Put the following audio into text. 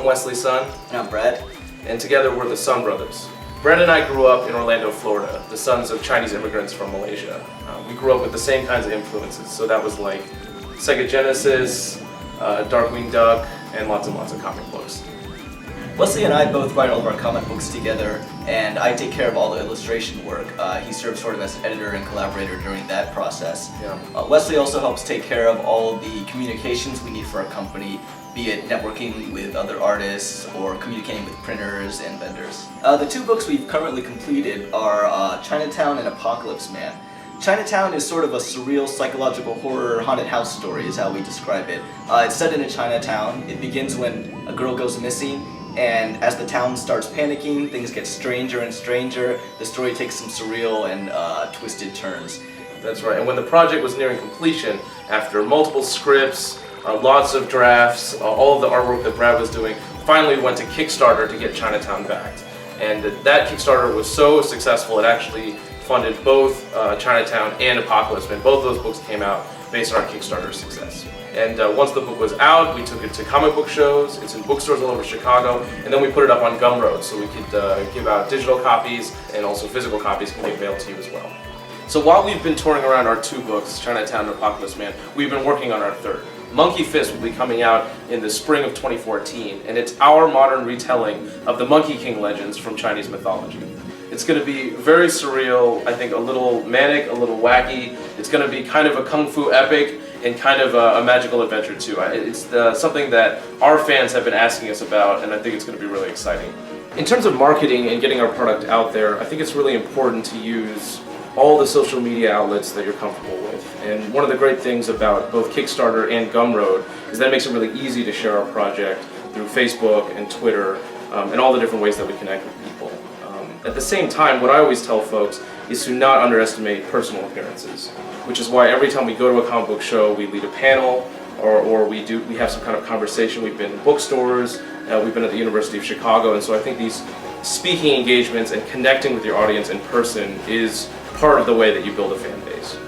Wesley's son. And I'm Brad. And together we're the Sun Brothers. Brad and I grew up in Orlando, Florida, the sons of Chinese immigrants from Malaysia. We grew up with the same kinds of influences, so that was like Sega Genesis, Darkwing Duck, and lots of comic books. Wesley and I both write all of our comic books together, and I take care of all the illustration work. He serves sort of as editor and collaborator during that process. Yeah. Wesley also helps take care of all the communications we need for our company, be it networking with other artists or communicating with printers and vendors. The two books we've currently completed are Chinatown and Apocalypse Man. Chinatown is sort of a surreal psychological horror haunted house story is how we describe it. It's set in a Chinatown. It begins when a girl goes missing, and as the town starts panicking, things get stranger and stranger. The story takes some surreal and twisted turns. That's right, and when the project was nearing completion, after multiple scripts, lots of drafts, all of the artwork that Brad was doing, finally we went to Kickstarter to get Chinatown backed. And that Kickstarter was so successful, it actually funded both Chinatown and Apocalypse Man. Both those books came out based on our Kickstarter success. And once the book was out, we took it to comic book shows. It's in bookstores all over Chicago, and then we put it up on Gumroad so we could give out digital copies, and also physical copies can get mailed to you as well. So while we've been touring around our two books, Chinatown and Apocalypse Man, we've been working on our third. Monkey Fist will be coming out in the spring of 2014, and it's our modern retelling of the Monkey King legends from Chinese mythology. It's going to be very surreal, I think a little manic, a little wacky. It's going to be kind of a kung fu epic and kind of a magical adventure too. It's something that our fans have been asking us about, and I think it's going to be really exciting. In terms of marketing and getting our product out there, I think it's really important to use all the social media outlets that you're comfortable with. And one of the great things about both Kickstarter and Gumroad is that it makes it really easy to share our project through Facebook and Twitter and all the different ways that we connect with people. At the same time, what I always tell folks is to not underestimate personal appearances, which is why every time we go to a comic book show, we lead a panel or we have some kind of conversation. We've been in bookstores, we've been at the University of Chicago, and so I think these speaking engagements and connecting with your audience in person is part of the way that you build a fan base.